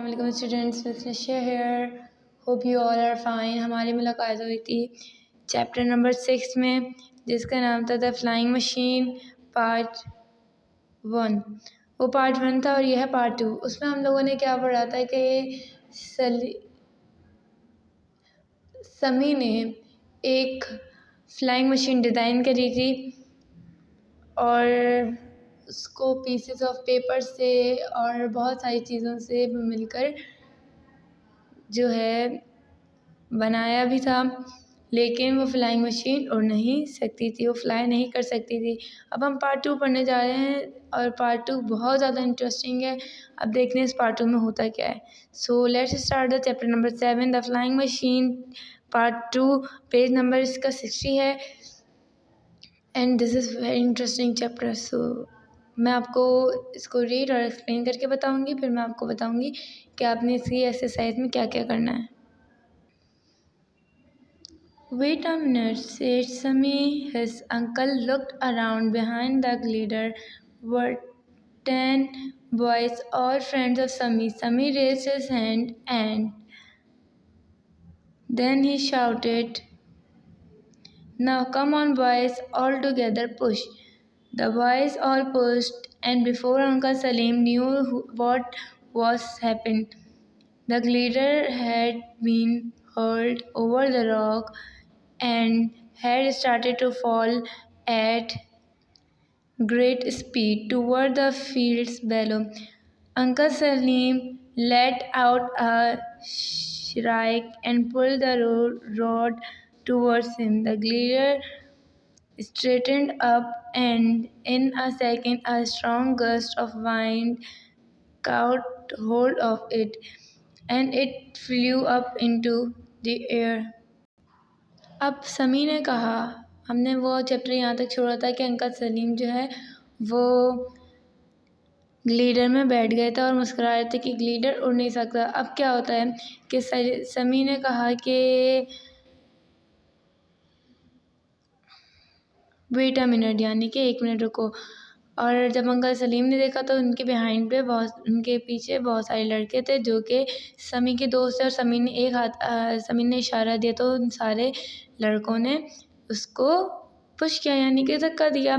Assalamualaikum students, Miss Nisha here. Hope you all are fine. हमारी मुलाकात हुई थी चैप्टर नंबर 6 में, जिसका नाम था द फ्लाइंग मशीन पार्ट 1। वो पार्ट 1 था और यह है पार्ट 2। उसमें हम लोगों ने क्या पढ़ा था कि समी ने एक फ्लाइंग मशीन डिज़ाइन करी थी और उसको पीसेस ऑफ पेपर से और बहुत सारी चीज़ों से मिलकर जो है बनाया भी था, लेकिन वो फ्लाइंग मशीन उड़ नहीं सकती थी, वो फ्लाई नहीं कर सकती थी। अब हम पार्ट 2 पढ़ने जा रहे हैं और पार्ट 2 बहुत ज़्यादा इंटरेस्टिंग है। अब देखते हैं इस पार्ट 2 में होता क्या है। So let's start the chapter number 7 the flying machine part 2। Page number इसका 60 है and this is very interesting chapter. So मैं आपको इसको रीड और एक्सप्लेन करके बताऊंगी, फिर मैं आपको बताऊंगी कि आपने इसकी एक्सरसाइज में क्या क्या करना है। Wait a minute, said Sami. His uncle looked around. Behind the glider were 10 boys, all friends of Sami. Sami raised his hand and then he shouted, "Now come on, boys, all together push." The boys all pushed, and before Uncle Salim knew what was happened, the glider had been hurled over the rock and had started to fall at great speed toward the fields below. Uncle Salim let out a shriek and pulled the rod towards him. The glider straightened up, and in a second a strong gust of wind caught hold of it, and it flew up into the air. अब समी ने कहा, हमने वो chapter यहाँ तक छोड़ा था कि अंकल सलीम जो है वो ग्लीडर में बैठ गए थे और मुस्कुरा रहे थे कि ग्लीडर उड़ नहीं सकता। अब क्या होता है कि समी ने कहा कि वेट अ मिनट, यानी कि 1 मिनट रुको। और जब अंकल सलीम ने देखा तो उनके बिहाइंड पे उनके पीछे बहुत सारे लड़के थे जो कि समी के दोस्त थे, और समी ने इशारा दिया तो उन सारे लड़कों ने उसको पुश किया, यानी कि धक्का दिया।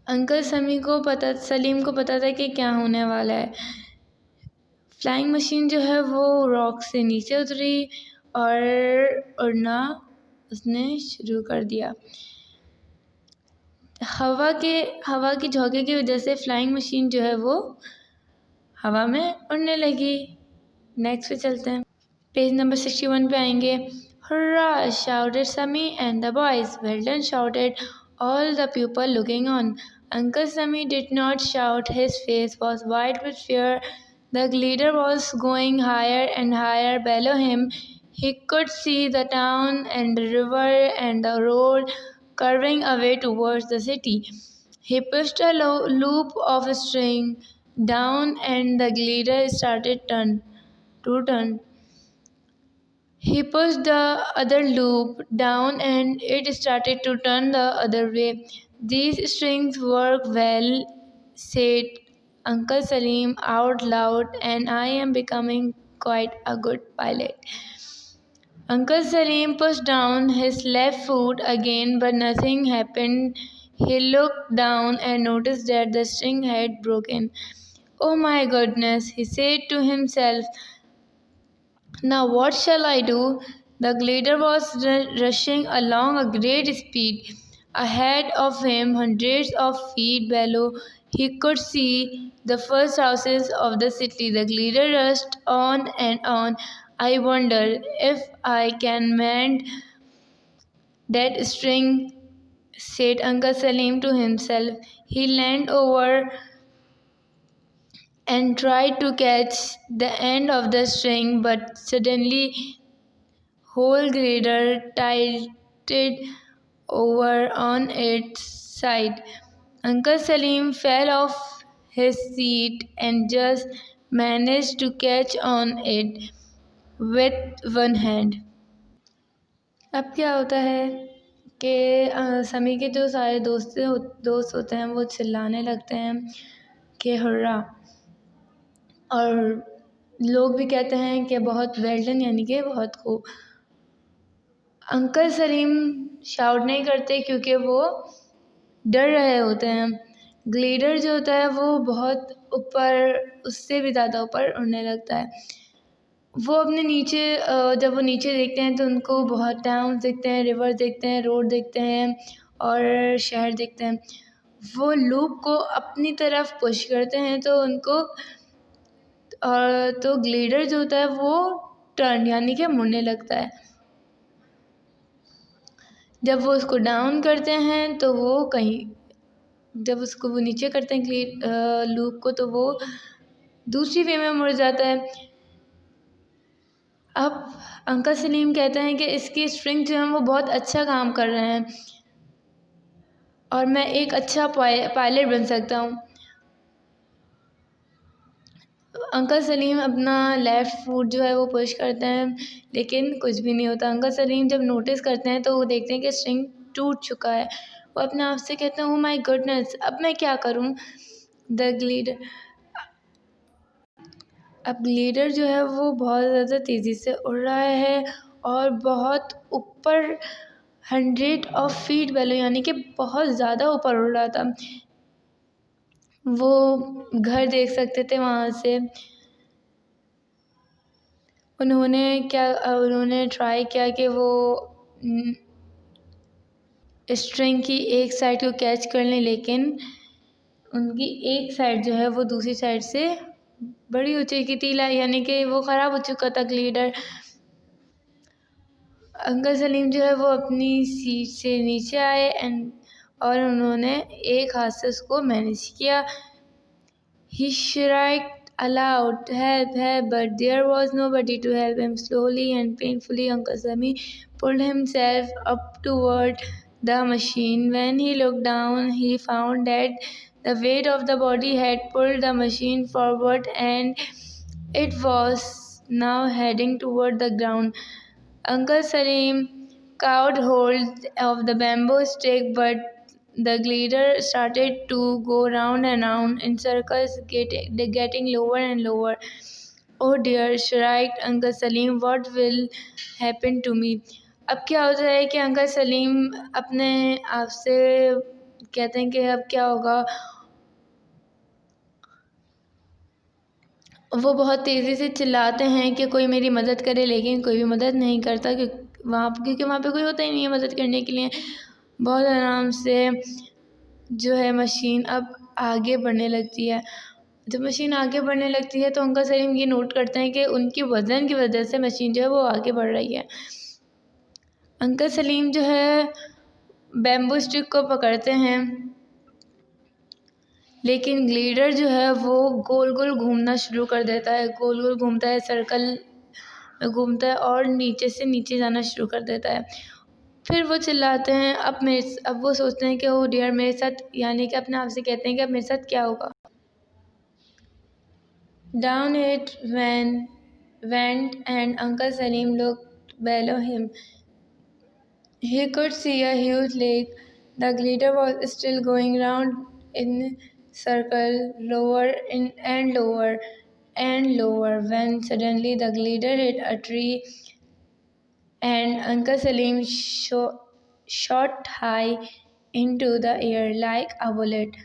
अंकल सलीम को पता था कि क्या होने वाला है। फ्लाइंग मशीन जो है वो रॉक से नीचे उतरी और उड़ना उसने शुरू कर दिया। हवा के झोंके की वजह से फ्लाइंग मशीन जो है वो हवा में उड़ने लगी। नेक्स्ट पे चलते हैं, पेज नंबर 61 पे आएंगे। Hurrah! shouted Sami and the boys. Well done, shouted all the people looking on. Uncle Sami did not shout. His face was white with fear. The glider was going higher and higher below him. He could see the town and the river and the road curving away towards the city. He pushed a loop of string down and the glider started to turn. He pushed the other loop down and it started to turn the other way. These strings work well, said Uncle Salim out loud, and I am becoming quite a good pilot. Uncle Salim pushed down his left foot again, but nothing happened. He looked down and noticed that the string had broken. Oh my goodness, he said to himself. Now what shall I do? The glider was rushing along a great speed. Ahead of him, hundreds of feet below, he could see the first houses of the city. The glider rushed on and on. I wonder if I can mend that string, said Uncle Salim to himself. He leaned over and tried to catch the end of the string, but suddenly whole glider tilted over on its side. Uncle Salim fell off his seat and just managed to catch on it with one hand. अब क्या होता है कि समी के जो सारे दोस्त होते हैं वो चिल्लाने लगते हैं कि हुर्रा। और लोग भी कहते हैं कि बहुत वेल डन, यानी कि बहुत खूब। अंकल सलीम शाउट नहीं करते क्योंकि वो डर रहे होते हैं। ग्लिडर जो होता है वो बहुत ऊपर, उससे भी ज़्यादा ऊपर उड़ने लगता है। वो अपने नीचे जब वो नीचे देखते हैं तो उनको बहुत टाउन्स दिखते हैं, रिवर देखते हैं, रोड देखते हैं और शहर देखते हैं। वो लूप को अपनी तरफ पुश करते हैं तो उनको तो ग्लिडर जो होता है वो टर्न यानी कि मुड़ने लगता है। जब वो उसको डाउन करते हैं तो वो कहीं, जब उसको वो नीचे करते हैं लूप को, तो वो दूसरी वे में मुड़ जाता है। अब अंकल सलीम कहते हैं कि इसकी स्ट्रिंग जो है वो बहुत अच्छा काम कर रहे हैं और मैं एक अच्छा पायलट बन सकता हूँ। अंकल सलीम अपना लेफ़्ट फुट जो है वो पुश करते हैं, लेकिन कुछ भी नहीं होता। अंकल सलीम जब नोटिस करते हैं तो वो देखते हैं कि स्ट्रिंग टूट चुका है। वो अपने आप से कहते हैं, ओह माय गुडनेस, अब मैं क्या करूँ। द ग्लीडर अब ग्लिडर जो है वो बहुत ज़्यादा तेज़ी से उड़ रहा है और बहुत ऊपर 100 फीट बेलो, यानी कि बहुत ज़्यादा ऊपर उड़ रहा था। वो घर देख सकते थे वहाँ से। उन्होंने ट्राई किया कि वो स्ट्रिंग की एक साइड को कैच कर लें, लेकिन उनकी एक साइड जो है वो दूसरी साइड से बड़ी हो चुकी थी, यानी कि वो ख़राब हो चुका था ग्लिडर। अंकल सलीम जो है वो अपनी सीट से नीचे आए और उन्होंने एक हाथ से उसको मैनेज किया। He shrieked aloud, help, help, but there was nobody to help him. Slowly and painfully, Uncle Sammy pulled himself up toward the machine. When he looked down, he found that the weight of the body had pulled the machine forward and it was now heading toward the ground. Uncle Salim caught hold of the bamboo stick, but the glider started to go round and round in circles, getting lower and lower. Oh dear, shrieked Uncle Salim, what will happen to me? अब क्या होता है कि uncle Salim अपने आप से कहते हैं कि अब क्या होगा। वो बहुत तेज़ी से चिल्लाते हैं कि कोई मेरी मदद करे, लेकिन कोई भी मदद नहीं करता क्योंकि वहाँ पे कोई होता ही नहीं है मदद करने के लिए। बहुत आराम से जो है मशीन अब आगे बढ़ने लगती है। जब मशीन आगे बढ़ने लगती है तो अंकल सलीम ये नोट करते हैं कि उनकी वज़न की वजह से मशीन जो है वो आगे बढ़ रही है। अंकल सलीम जो है बैम्बू स्टिक को पकड़ते हैं, लेकिन ग्लिडर जो है वो गोल गोल घूमना शुरू कर देता है। गोल गोल घूमता है, सर्कल में घूमता है और नीचे से नीचे जाना शुरू कर देता है। फिर वो चिल्लाते हैं, अब वो सोचते हैं कि ओ डियर मेरे साथ, यानी कि अपने आप से कहते हैं कि अब मेरे साथ क्या होगा। Down it went and Uncle Salim looked below him. He could see a huge lake. The glider was still going round in circle, and lower and lower, when suddenly the glider hit a tree and Uncle Salim shot high into the air like a bullet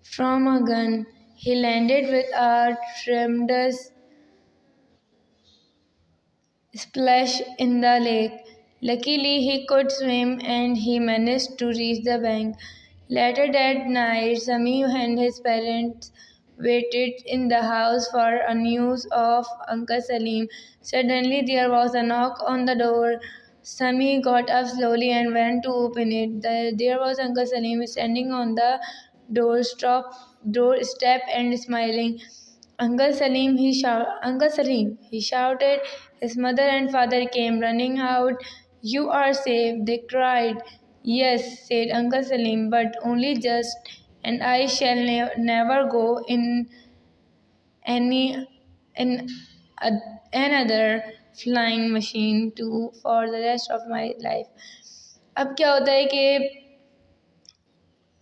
from a gun. He landed with a tremendous splash in the lake. Luckily, he could swim and he managed to reach the bank. Later that night, Sami and his parents waited in the house for a news of Uncle Salim. Suddenly, there was a knock on the door. Sami got up slowly and went to open it. There was Uncle Salim standing on the doorstep and smiling. Uncle Salim, he shouted. His mother and father came running out. You are safe, they cried. Yes, said Uncle Salim, but only just, and I shall never go in any in another flying machine for the rest of my life. अब क्या होता है कि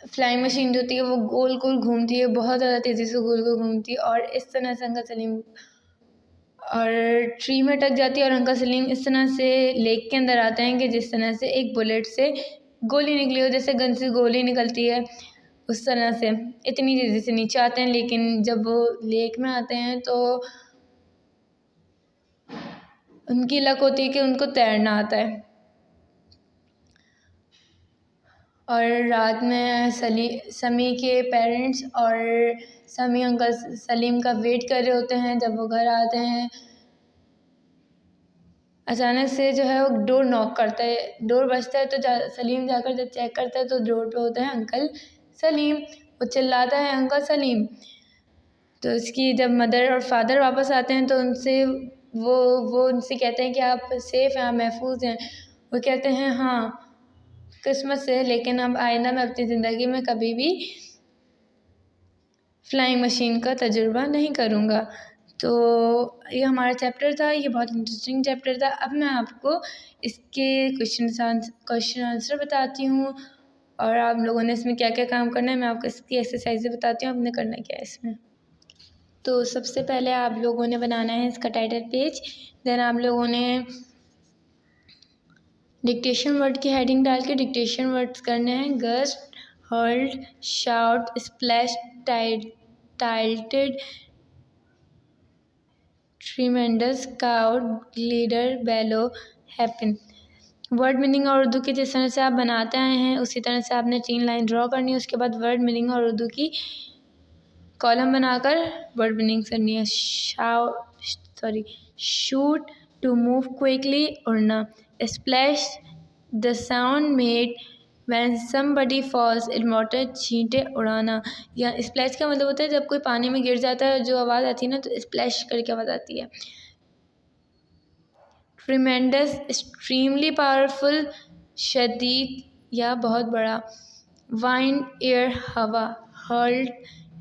flying machine जो होती है वो गोल गोल घूमती है, बहुत ज़्यादा तेज़ी से गोल गोल घूमती है, और इस तरह से अंकल सलीम और ट्री में अटक जाती है, और अंकल सलीम इस तरह से लेक के अंदर आते हैं कि जिस तरह से एक बुलेट से गोली निकली हो, जैसे गन से गोली निकलती है उस तरह से इतनी तेज़ी से नीचे आते हैं। लेकिन जब वो लेक में आते हैं तो उनकी लक होती है कि उनको तैरना आता है, और रात में समी के पेरेंट्स और समी अंकल सलीम का वेट कर रहे होते हैं। जब वो घर आते हैं अचानक से जो है वो डोर नॉक करता है, डोर बजता है, तो सलीम जाकर जब चेक करता है तो डोर पे होता है अंकल सलीम। वो चिल्लाता है अंकल सलीम। तो उसकी जब मदर और फादर वापस आते हैं तो उनसे वो उनसे कहते हैं कि आप सेफ़ हैं, आप महफूज हैं। वो कहते हैं हाँ किस्मत से, लेकिन अब आइंदा मैं अपनी ज़िंदगी में कभी भी फ्लाइंग मशीन का तजुर्बा नहीं करूँगा। तो ये हमारा चैप्टर था, ये बहुत इंटरेस्टिंग चैप्टर था। अब मैं आपको इसके क्वेश्चन आंसर बताती हूँ, और आप लोगों ने इसमें क्या क्या काम करना है मैं आपको इसकी एक्सरसाइजें बताती हूँ, आपने करना क्या है इसमें। तो सबसे पहले आप लोगों ने बनाना है इसका टाइटल पेज। देन आप लोगों ने डिक्टेशन वर्ड की हेडिंग डाल के डिक्टेशन वर्ड्स करने हैं। Gust, hurled, shout, splash, tilted, tremendous, cowed, glider, below, happen. Word meaning और उर्दू की जिस तरह से आप बनाते आए हैं उसी तरह से आपने 3 लाइन ड्रॉ करनी है। उसके बाद वर्ड मीनिंग और उर्दू की कॉलम बनाकर वर्ड मीनिंग करनी है। शूट, टू मूव क्विकली, उड़ना। Splash, the sound made when somebody falls in water, छींटे उड़ाना। या स्प्लैश का मतलब होता है जब कोई पानी में गिर जाता है जो आवाज़ आती है ना, तो स्प्लैश करके आवाज़ आती है। ट्रिमेंडस, एक्सट्रीमली पावरफुल, शदीद या बहुत बड़ा। वाइंड, एयर, हवा। हर्ल्ड,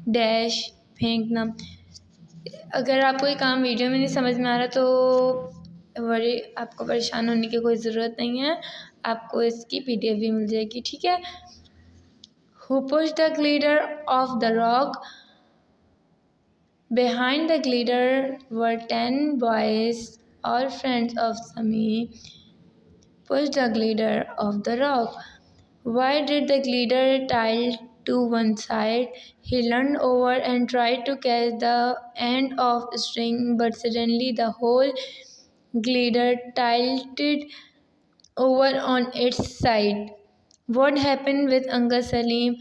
डैश, फेंकना। अगर आपको ये काम वीडियो में नहीं समझ में आ रहा तो आपको परेशान होने की कोई ज़रूरत नहीं है, आपको इसकी PDF भी मिल जाएगी, ठीक है। Who push the glider off the rock. Behind the glider were 10 boys, all friends of Sami. Push the glider off the rock. Why did the glider tilt to one side? He leaned over and tried to catch the end of the string, but suddenly the whole glider tilted over on its side. What happened with Uncle Salim?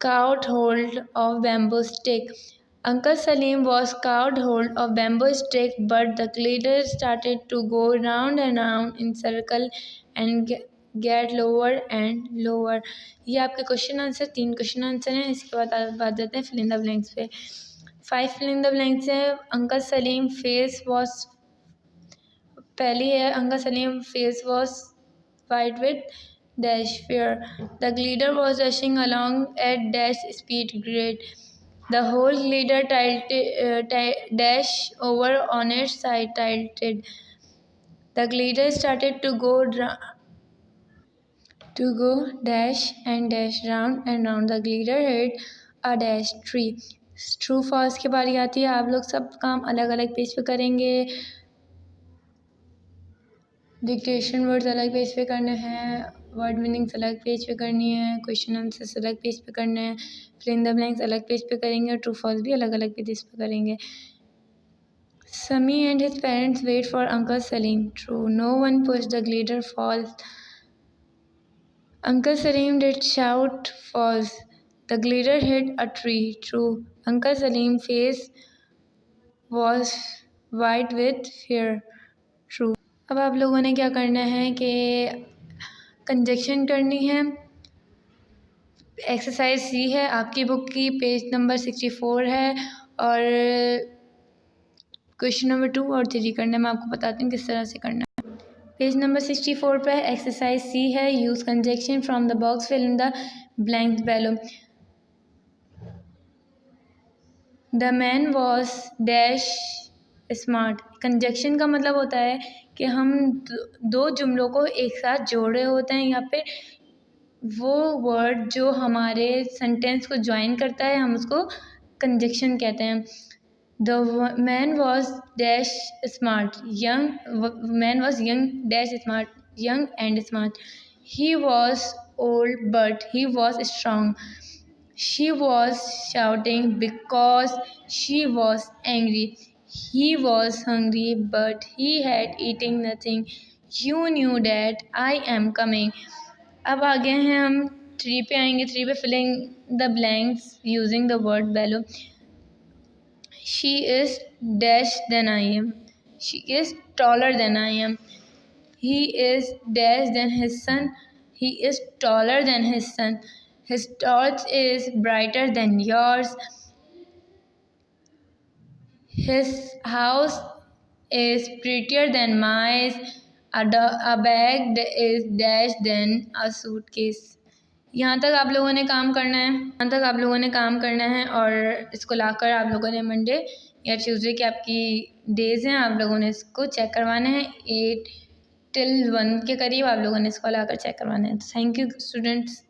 Caught hold of bamboo stick. Uncle Salim was caught hold of bamboo stick, but the glider started to go round and round in circle and get lower and lower. ये आपके question answer 3 question answer हैं। इसके बाद आप बात देते हैं fill in the blanks पे। 5 फिल इन द ब्लैंक्स है। अंकल सलीम फेस वॉज, पहली है uncle Salim face was white with dash fear. The glider was rushing along at dash speed grade. The whole glider dash over on its side tilted. The glider started to go dash and dash round and round. The glider hit a dash tree. True false की बारी आती है। आप लोग सब काम अलग अलग पेज पे करेंगे। डिक्टेशन वर्ड्स अलग पेज पे करने हैं, वर्ड मीनिंग्स अलग पेज पे करनी है, क्वेश्चन आंसर्स अलग पेज पे करने हैं, फिल इन द ब्लैंक्स अलग पेज पे करेंगे, और ट्रू फॉल्स भी अलग अलग पेजेस पे करेंगे। Sami and his parents wait for Uncle Salim. True. No one pushed the glider. False. Uncle Salim did shout. False. The glider hit a tree. True. Uncle Salim's face was white with fear. True. अब आप लोगों ने क्या करना है कि conjunction करनी है। एक्सरसाइज C है आपकी बुक की, पेज नंबर 64 है, और क्वेश्चन नंबर 2 और 3 करना है। मैं आपको बताती हूँ किस तरह से करना है। पेज नंबर 64 पे एक्सरसाइज C है, use conjunction from the box, fill in the blanks below. The man was dash smart. Conjunction का मतलब होता है कि हम दो जुमलों को एक साथ जोड़ रहे होते हैं। यहाँ पे वो वर्ड जो हमारे सेंटेंस को ज्वाइन करता है हम उसको कंजक्शन कहते हैं। The man was dash smart young man was young dash smart young and smart he was old but he was strong she was shouting because she was angry. He was hungry, but he had eaten nothing. You knew that I am coming. अब आगे हैं हम 3 पे आएंगे। 3 पे filling the blanks using the word below. She is dash than I am. She is taller than I am. He is dash than his son. He is taller than his son. His torch is brighter than yours. His house is prettier than mine. A bag is dash than a suitcase. यहाँ तक आप लोगों ने काम करना है। यहाँ तक आप लोगों ने काम करना है और इसको लाकर आप लोगों ने मंडे या ट्यूसडे की आपकी डेज हैं, आप लोगों ने इसको चेक करवाना है। 8 till 1 के करीब आप लोगों ने इसको लाकर चेक करवाना है। Thank you students.